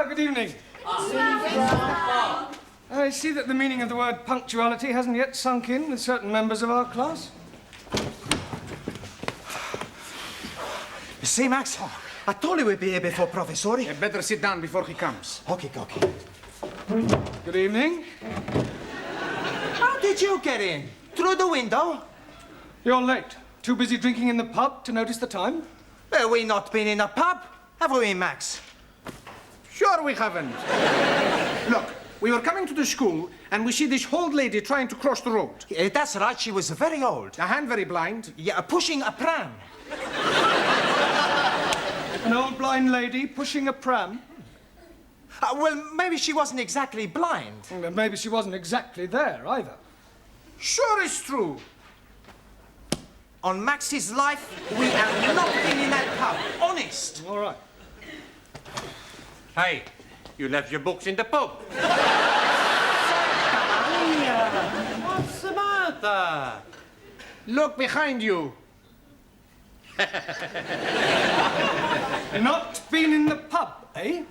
Good evening. I see that the meaning of the word punctuality hasn't yet sunk in with certain members of our class. You see, Max? I told you we'd be here before Professor. You better sit down before he comes. Okay. Good evening. How did you get in? Through the window? You're late. Too busy drinking in the pub to notice the time? Well, we not been in a pub, have we, Max? Sure we haven't. Look, we were coming to the school and we see this old lady trying to cross the road. That's right, she was very old. A hand very blind. Yeah, pushing a pram. An old blind lady pushing a pram? Well, maybe she wasn't exactly blind. Well, maybe she wasn't exactly there either. Sure it's true. On Max's life, we have not been in that pub. Honest. All right. Hey, you left your books in the pub. What's the matter? Look behind you. Not been in the pub, eh?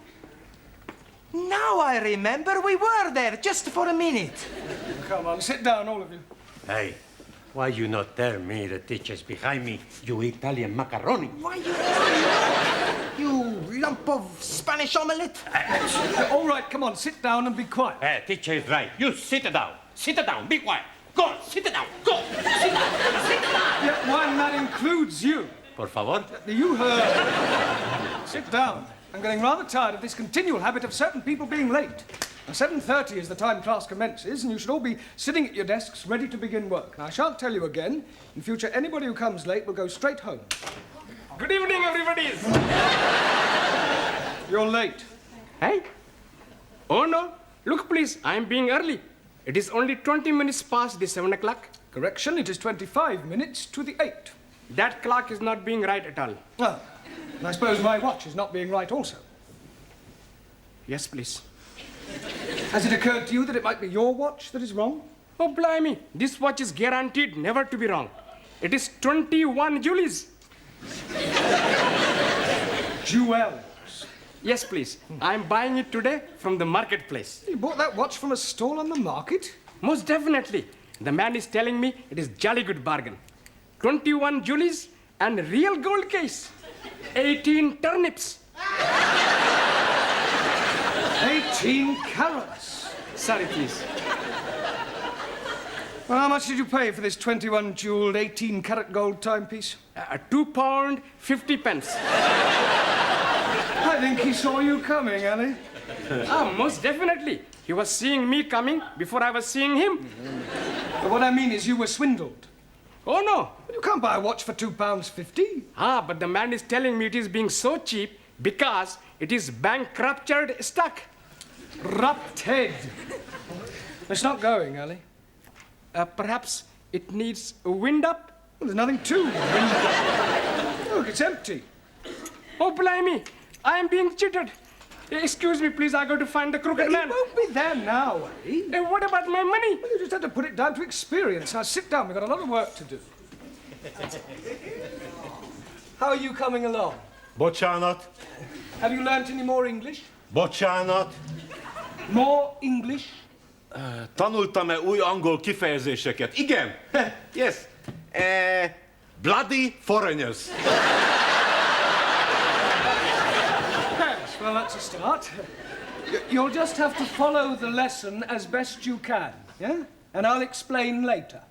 Now I remember we were there just for a minute. Come on, sit down, all of you. Hey, why you not tell me the teacher's behind me, you Italian macaroni? Why you lump of Spanish omelette? All right, come on, sit down and be quiet. Hey, teacher is right. You sit down. Sit down. Be quiet. Go on, sit down. Go. Sit down. Sit down. Yeah, why, and that includes you. Por favor. You heard. Sit down. I'm getting rather tired of this continual habit of certain people being late. Now, 7:30 is the time class commences, and you should all be sitting at your desks ready to begin work. Now, I shan't tell you again. In future, anybody who comes late will go straight home. Good evening, everybody. You're late. Hey? Oh, no. Look, please, I am being early. It is only 20 minutes past the 7 o'clock. Correction, it is 25 minutes to the 8. That clock is not being right at all. Ah, and I suppose my watch is not being right also. Yes, please. Has it occurred to you that it might be your watch that is wrong? Oh, blimey. This watch is guaranteed never to be wrong. It is 21 Julies. Jewels. Yes, please. I am buying it today from the marketplace. You bought that watch from a stall on the market? Most definitely. The man is telling me it is jolly good bargain. 21 Julies and real gold case. 18 turnips. 18 carats. Sorry, please. Well, how much did you pay for this 21 jeweled 18 carat gold timepiece? £2 50 pence. I think he saw you coming, Ali. Most definitely. He was seeing me coming before I was seeing him. But what I mean is you were swindled. Oh, no. You can't buy a watch for £2.50. But the man is telling me it is being so cheap because it is bankrupted stock. Rupted. It's not going, Ali. Perhaps it needs a wind up? Well, there's nothing to. Look, it's empty. Oh, blimey. I am being cheated. Excuse me, please. I got to find the crooked man. He won't be there now, eh? What about my money? Well, you just had to put it down to experience. Now, sit down. We've got a lot of work to do. How are you coming along? Bocsánat. Have you learnt any more English? Bocsánat. More English? Tanultam-e új angol kifejezéseket? Igen. Yes. Bloody foreigners. Yes, well, that's a start. You'll just have to follow the lesson as best you can, yeah? And I'll explain later.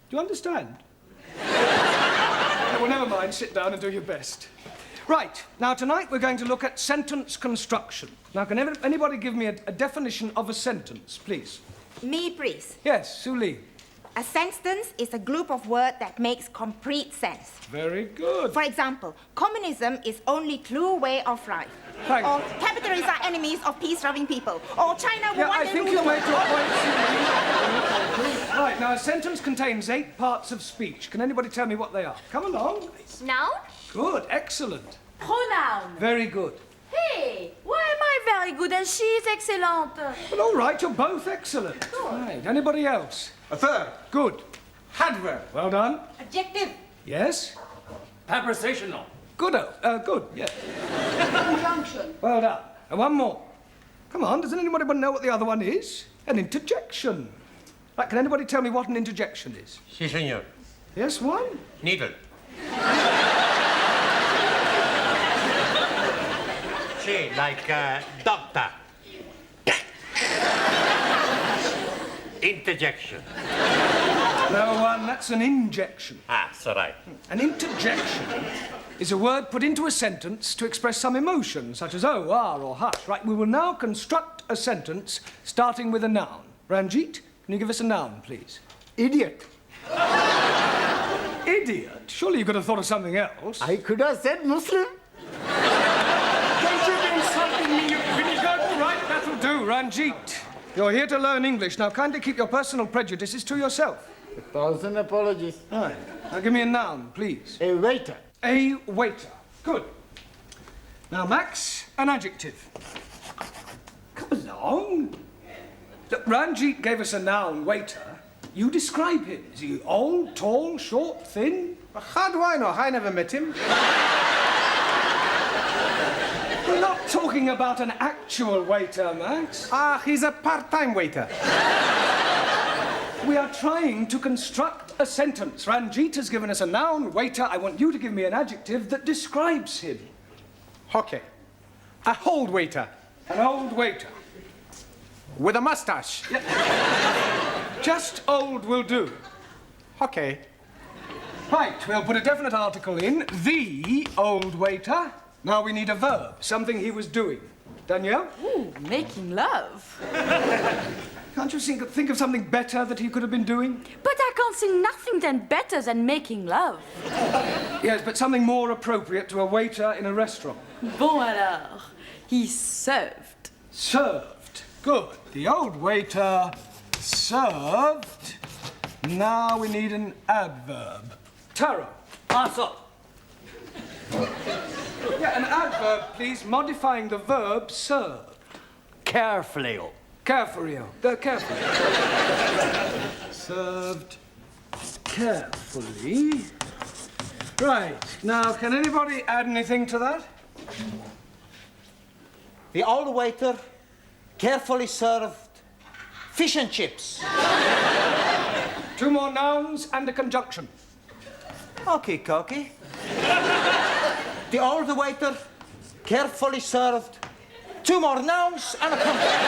Do you understand? Well, never mind. Sit down and do your best. Right, now tonight we're going to look at sentence construction. Now, can anybody give me a definition of a sentence, please? Me, please. Yes, Sue Lee. A sentence is a group of words that makes complete sense. Very good. For example, communism is only true way of life. Thank Or you. capitalists are enemies of peace-loving people. Or China will Yeah, one I day think rule you the made your world. point, Sue Lee. Right, now a sentence contains 8 parts of speech. Can anybody tell me what they are? Come along. Noun? Good, excellent. Pronoun. Very good. Hey, why am I very good and she is excellent? Well, all right, you're both excellent. Right, anybody else? A third. Good. Adverb. Well done. Adjective. Yes? Prepositional. Good, good, yeah. Conjunction. Well done. And one more. Come on, does anybody know what the other one is? An interjection. Right, can anybody tell me what an interjection is? Si, senor. Yes, one? Needle. Si, like doctor. Interjection. No, one, that's an injection. Ah, so right. An interjection is a word put into a sentence to express some emotion, such as oh, ah, or hush. Right, we will now construct a sentence starting with a noun. Ranjit, can you give us a noun, please? Idiot. Idiot? Surely you could have thought of something else. I could have said Muslim. Don't you be insulting me, you vinegar. Right, that'll do, Ranjit. You're here to learn English. Now, kindly keep your personal prejudices to yourself. 1,000 apologies. Right. Now, give me a noun, please. A waiter. A waiter. Good. Now, Max, an adjective. Come along. Look, Ranjit gave us a noun, waiter. You describe him. Is he old, tall, short, thin? How do I know? I never met him. We're not talking about an actual waiter, Max. Ah, he's a part-time waiter. We are trying to construct a sentence. Ranjit has given us a noun, waiter. I want you to give me an adjective that describes him. Okay. A old waiter An old waiter. with a mustache. Just old will do. Okay. Right, we'll put a definite article in. The old waiter. Now we need a verb, something he was doing. Danielle? Ooh, making love. Can't you think of something better that he could have been doing? But I can't see nothing then better than making love. Yes, but something more appropriate to a waiter in a restaurant. Bon alors, he served. Served. Good. The old waiter served. Now we need an adverb. Tara. Also. Yeah, an adverb, please, modifying the verb served. Carefully. Carefully. Carefully. Served carefully. Right. Now, can anybody add anything to that? The old waiter carefully served fish and chips. 2 more nouns and a conjunction. Okay, Cocky. The old waiter carefully served 2 more nouns and a conjunction.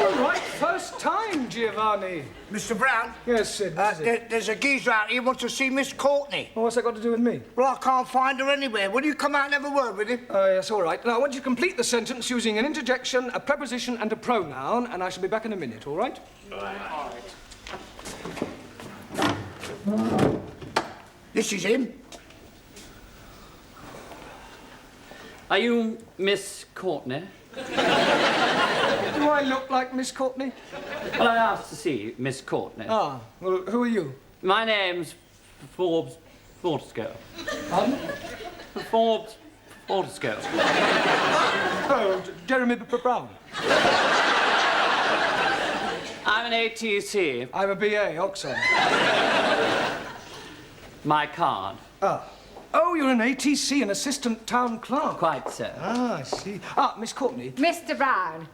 All right, first time, Giovanni. Mr. Brown, Yes, Sid. what is it? there's a geezer out here who wants to see Miss Courtney. Well, what's that got to do with me? Well, I can't find her anywhere. Will you come out and have a word with him? Yes, all right. Now, I want you to complete the sentence using an interjection, a preposition, and a pronoun, and I shall be back in a minute, all right? This is him. Are you Miss Courtney? Do I look like Miss Courtney? Well, I asked to see Miss Courtney. Ah, well, who are you? My name's Forbes Fortescue. Pardon? Forbes Fortescue. Oh, Jeremy Brown. I'm an ATC. I'm a BA, Oxford. My card. Ah. Oh, you're an ATC, an assistant town clerk. Quite so. Ah, I see. Ah, Miss Courtney. Mr. Brown,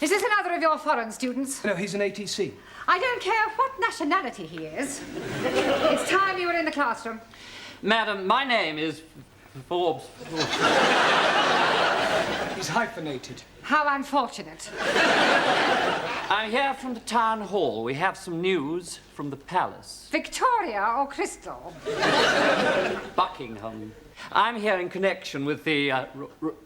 is this another of your foreign students? No, he's an ATC. I don't care what nationality he is. It's time you were in the classroom. Madam, my name is Forbes. He's hyphenated. How unfortunate. I'm here from the town hall. We have some news from the palace. Victoria or Crystal? Buckingham. I'm here in connection with the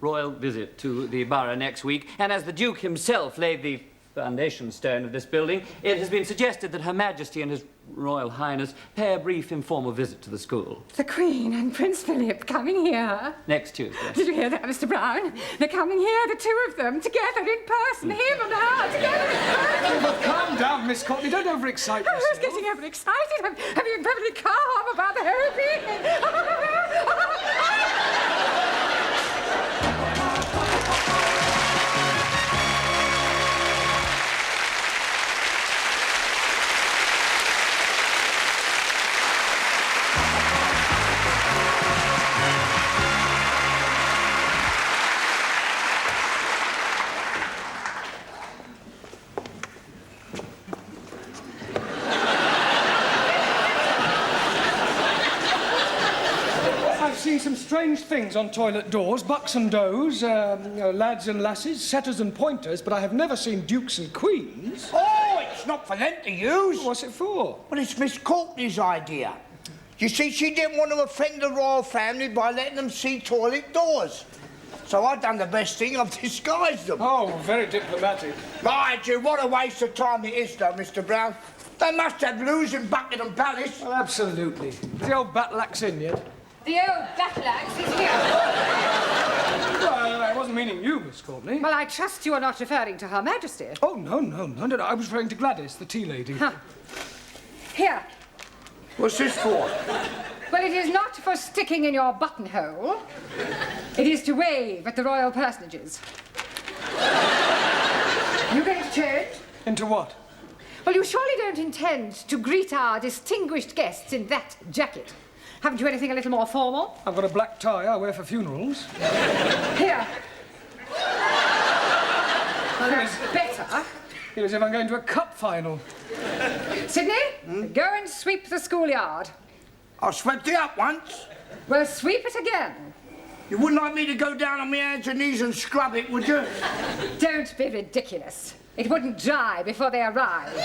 royal visit to the borough next week, and as the Duke himself laid the foundation stone of this building, it has been suggested that Her Majesty and His Royal Highness pay a brief informal visit to the school. The Queen and Prince Philip coming here. Next Tuesday. Did you hear that, Mr. Brown? They're coming here, the two of them, together in person, him and her, together in person. But calm down, Miss Courtney. Don't overexcite yourself. I was getting overexcited. I'm being perfectly calm about the whole thing. I've seen some strange things on toilet doors. Bucks and does, lads and lasses, setters and pointers, but I have never seen dukes and queens. Oh, it's not for them to use. What's it for? Well, it's Miss Courtney's idea. You see, she didn't want to offend the royal family by letting them see toilet doors. So I've done the best thing, I've disguised them. Oh, very diplomatic. Mind you, what a waste of time it is, though, Mr. Brown. They must have loos in Buckingham Palace. Well, absolutely. Is the old batlax in yet? The old battle-axe is here. Well, I wasn't meaning you, Miss Courtney. Well, I trust you are not referring to Her Majesty. Oh, no. I was referring to Gladys, the tea lady. Huh. Here. What's this for? Well, it is not for sticking in your buttonhole. It is to wave at the royal personages. You going to change? Into what? Well, you surely don't intend to greet our distinguished guests in that jacket. Haven't you anything a little more formal? I've got a black tie I wear for funerals. Here. Well, that's better. Feel as if I'm going to a cup final. Sydney, go and sweep the schoolyard. I swept it up once. Well, sweep it again. You wouldn't like me to go down on my hands and knees and scrub it, would you? Don't be ridiculous. It wouldn't dry before they arrive.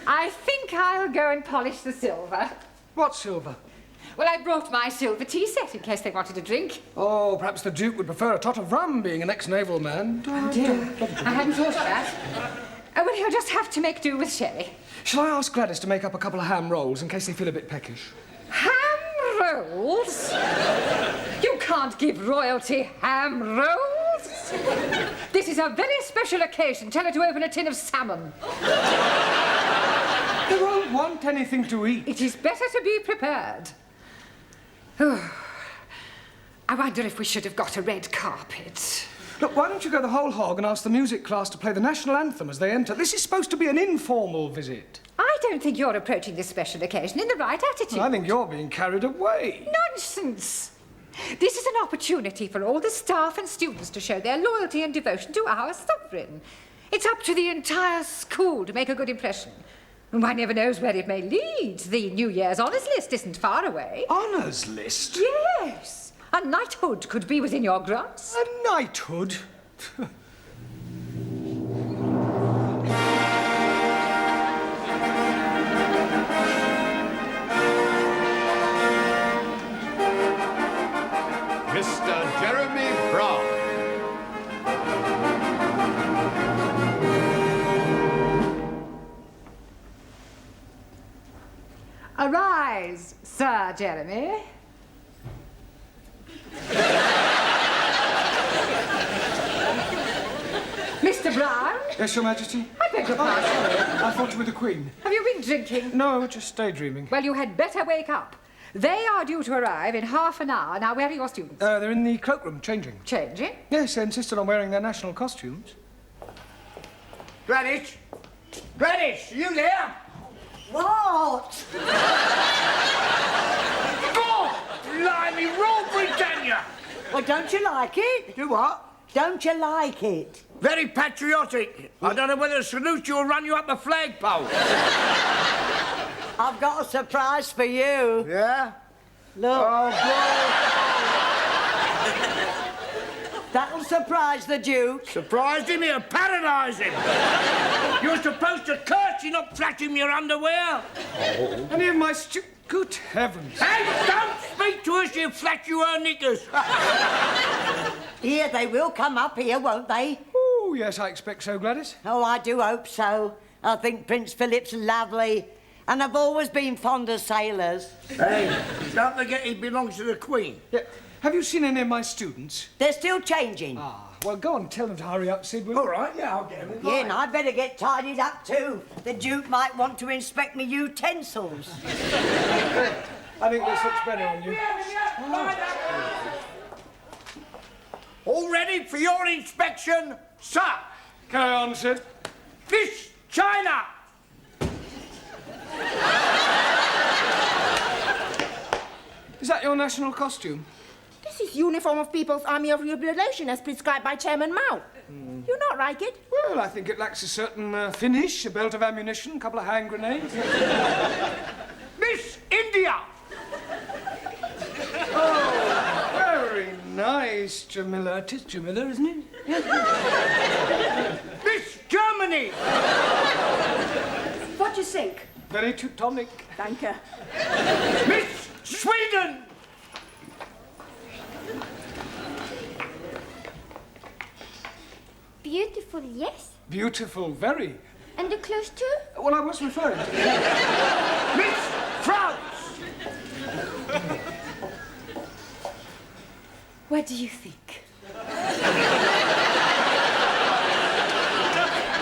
I think I'll go and polish the silver. What silver? Well, I brought my silver tea set in case they wanted a drink. Oh, perhaps the Duke would prefer a tot of rum, being an ex-naval man. Oh, dear. I hadn't thought of that. Oh, well, he'll just have to make do with sherry. Shall I ask Gladys to make up a couple of ham rolls in case they feel a bit peckish? Ham rolls? You can't give royalty ham rolls. This is a very special occasion. Tell her to open a tin of salmon. They won't want anything to eat. It is better to be prepared. Oh, I wonder if we should have got a red carpet. Look, why don't you go the whole hog and ask the music class to play the national anthem as they enter? This is supposed to be an informal visit. I don't think you're approaching this special occasion in the right attitude. I think you're being carried away. Nonsense. This is an opportunity for all the staff and students to show their loyalty and devotion to our sovereign. It's up to the entire school to make a good impression. And one never knows where it may lead. The New Year's honours list isn't far away. Honours list? Yes. A knighthood could be within your grasp. A knighthood? Mr. Jeremy Brown. Arise, Sir Jeremy. Mr. Brown? Yes, Your Majesty? I beg your pardon. I thought you were the Queen. Have you been drinking? No, just daydreaming. Well, you had better wake up. They are due to arrive in half an hour. Now, where are your students? They're in the cloakroom, changing. Changing? Yes, they insisted on wearing their national costumes. Gladys? Gladys, are you there? What? God! Blimey, Rule Britannia! Well, don't you like it? Do what? Don't you like it? Very patriotic. I don't know whether to salute you or run you up a flagpole. I've got a surprise for you. Yeah? Look. Oh, That'll surprise the Duke. Surprised him, he'll paradise him. You're supposed to curse, you not flash him your underwear. Any of my Good heavens. Hey, don't speak to us, you flash you her knickers. Here, they will come up here, won't they? Oh, yes, I expect so, Gladys. Oh, I do hope so. I think Prince Philip's lovely. And I've always been fond of sailors. Hey, don't forget he belongs to the Queen. Yeah. Have you seen any of my students? They're still changing. Ah, well, go on, tell them to hurry up, Sid, will All right, yeah, I'll get him. Yeah, and I'd better get tidied up too. The Duke might want to inspect me utensils. I think this looks better on you. All ready for your inspection, sir? Carry on, Sid. This China. Is that your national costume? This is uniform of People's Army of Liberation as prescribed by Chairman Mao. You not like it? Well, I think it lacks a certain finish, a belt of ammunition, a couple of hand grenades. Miss India. Oh, very nice, Jamila. It is Jamila, isn't it? Miss Germany. What do you think? Very Teutonic. Thank you. Miss Sweden. Beautiful, yes. Beautiful, very. And the clothes too? Well, I was referring to... Miss France. What do you think?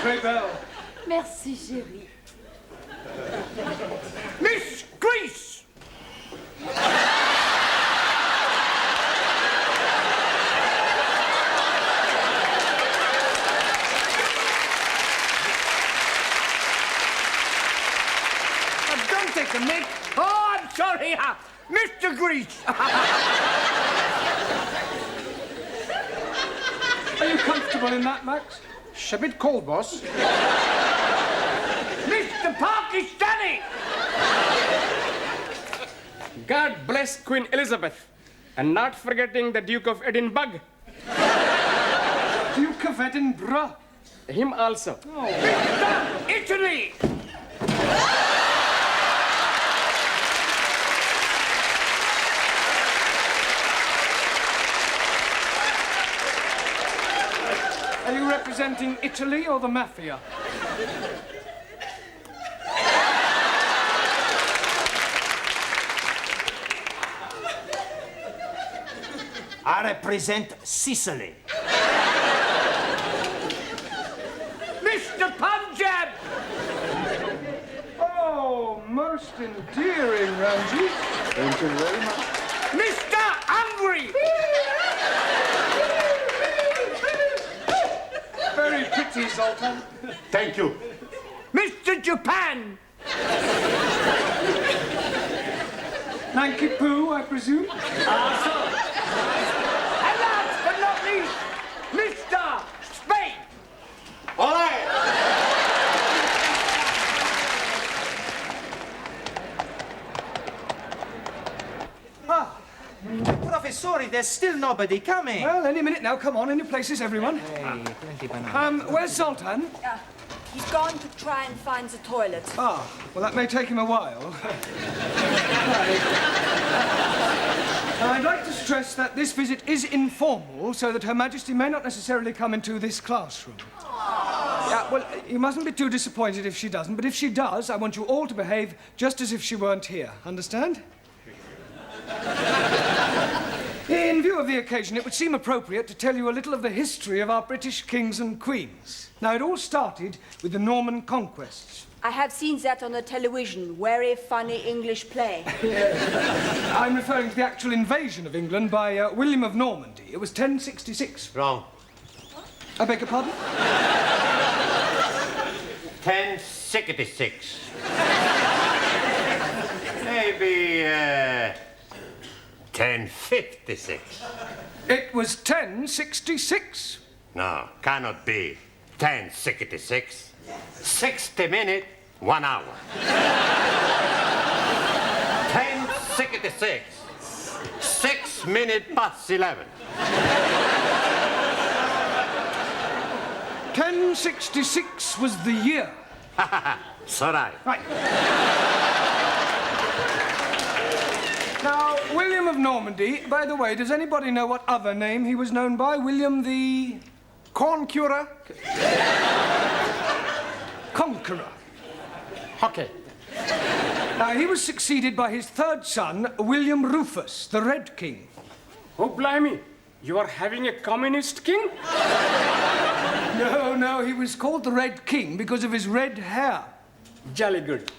Très belle. Merci, chérie. Miss Greece. Don't take the mic. Oh, I'm sorry, Mr. Greece. Are you comfortable in that, Max? It's a bit cold, boss. Mr. Pakistani. God bless Queen Elizabeth. And not forgetting the Duke of Edinburgh. Duke of Edinburgh. Him also. Mr. Italy. Are you representing Italy or the mafia? I represent Sicily. Mr. Punjab. Oh, most endearing, Ramsey. Thank you very much. Mr. Hungary. Very pretty, Zoltan. Thank you. Mr. Japan. Nanky Poo, I presume? And last but not least, Mr. Spain. All right. Professori, there's still nobody coming. Well, any minute now. Come on, any places, everyone. Hey, plenty banana. Where's Zoltan? He's gone to try and find the toilet. Ah, well, that may take him a while. Now, I'd like to stress that this visit is informal, so that Her Majesty may not necessarily come into this classroom. Yeah, well, you mustn't be too disappointed if she doesn't, but if she does, I want you all to behave just as if she weren't here. Understand? In view of the occasion, it would seem appropriate to tell you a little of the history of our British kings and queens. Now, it all started with the Norman conquests. I have seen that on the television. Very funny English play. I'm referring to the actual invasion of England by William of Normandy. It was 1066. Wrong. I beg your pardon? 1066. Maybe 1056. It was 1066. No, cannot be 1066. 60 minutes, 1 hour. 1066. 6 minutes past 11. 1066 was the year. So right. Right. Now, William of Normandy, by the way, does anybody know what other name he was known by? William the... Corn curer? Conqueror. Okay. Now, he was succeeded by his third son, William Rufus, the Red King. Oh, blimey. You are having a communist king? No, he was called the Red King because of his red hair. Jolly good.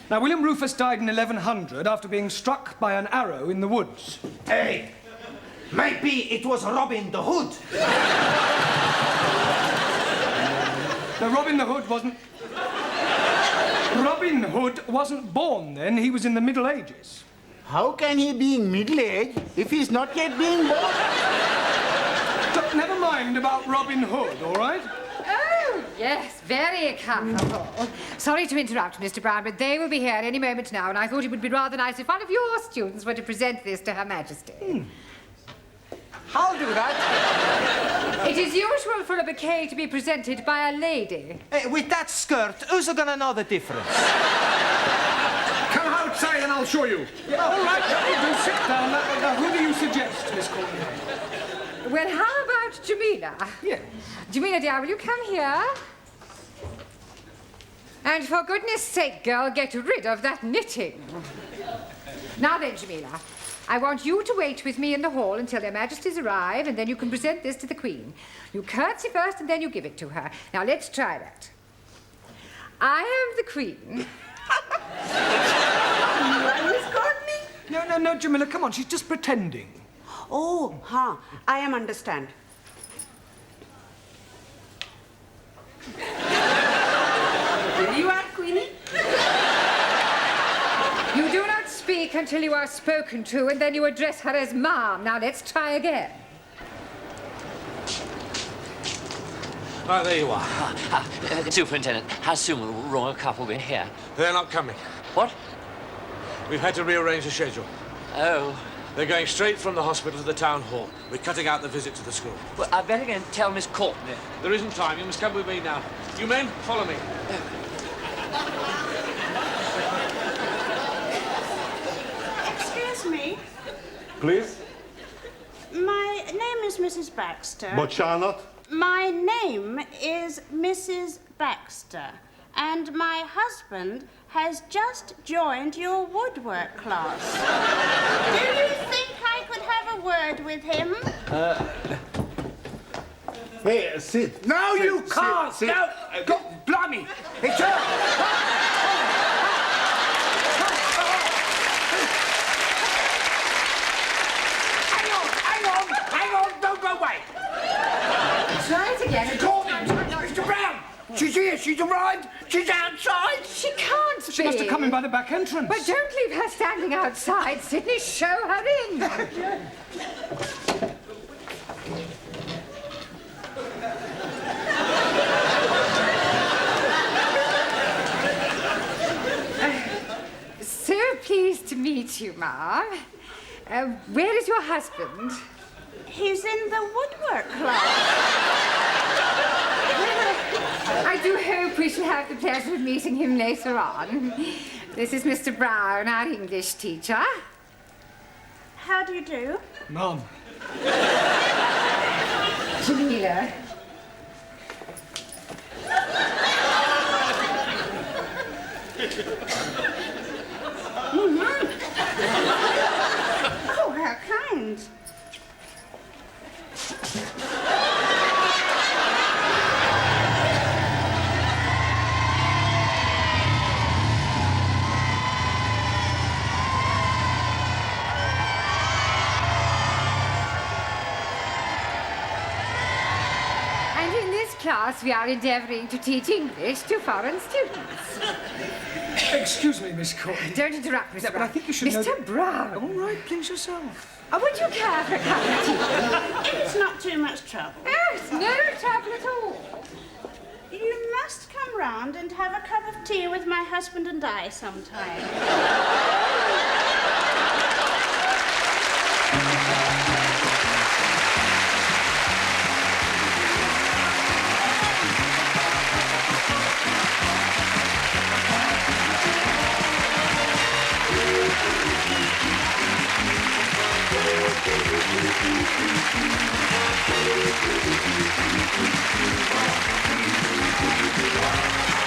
Now, William Rufus died in 1100 after being struck by an arrow in the woods. Hey, maybe it was Robin the Hood. Now, Robin Hood wasn't born then. He was in the Middle Ages. How can he be middle-aged if he's not yet being born? Look, never mind about Robin Hood, all right? Oh, yes, very comfortable. Sorry to interrupt, Mr. Brown, but they will be here any moment now, and I thought it would be rather nice if one of your students were to present this to Her Majesty. I'll do that. It is usual for a bouquet to be presented by a lady. Hey, with that skirt, who's gonna know the difference? Come outside and I'll show you. Yeah, all right, do sit down. Now, who do you suggest, Miss Courtney? Well, how about Jamila? Yes. Jamila, dear, will you come here? And for goodness sake, girl, get rid of that knitting. Now then, Jamila, I want you to wait with me in the hall until Their Majesties arrive, and then you can present this to the Queen. You curtsy first, and then you give it to her. Now, let's try that. I am the Queen. Miss Courtney? No, Jamila, come on, she's just pretending. Oh, I am understand. Here you are, Queenie. You do not speak until you are spoken to, and then you address her as Ma'am. Now, let's try again. Oh, there you are. Superintendent, how soon will the royal couple be here? They're not coming. What? We've had to rearrange the schedule. Oh. They're going straight from the hospital to the town hall. We're cutting out the visit to the school. Well, I better go and tell Miss Courtney. There isn't time. You must come with me now. You men, follow me. Excuse me. Please? My name is Mrs. Baxter. But Charlotte? My name is Mrs. Baxter, and my husband has just joined your woodwork class. Do you think I could have a word with him? Hey, sit. No, you can't. Sit. No, God, blimey. It's her. Hang on, don't go away. Try it again. Mr. Brown, she's here, she's arrived, she's outside. She can't be. She must have come in by the back entrance. But don't leave her standing outside, Sydney. Show her in. So pleased to meet you, Ma. Where is your husband? He's in the woodwork class. I do hope we shall have the pleasure of meeting him later on. This is Mr. Brown, our English teacher. How do you do? Mum. Jamila. Oh, how kind. And in this class, we are endeavouring to teach English to foreign students. Excuse me, Miss Courtney. Don't interrupt, Mr. Yeah, but I think you should know... Mr. Brown. All right, please yourself. Would you care for a cup of tea? It's not too much trouble. Oh, it's no trouble at all. You must come round and have a cup of tea with my husband and I sometime. Wow.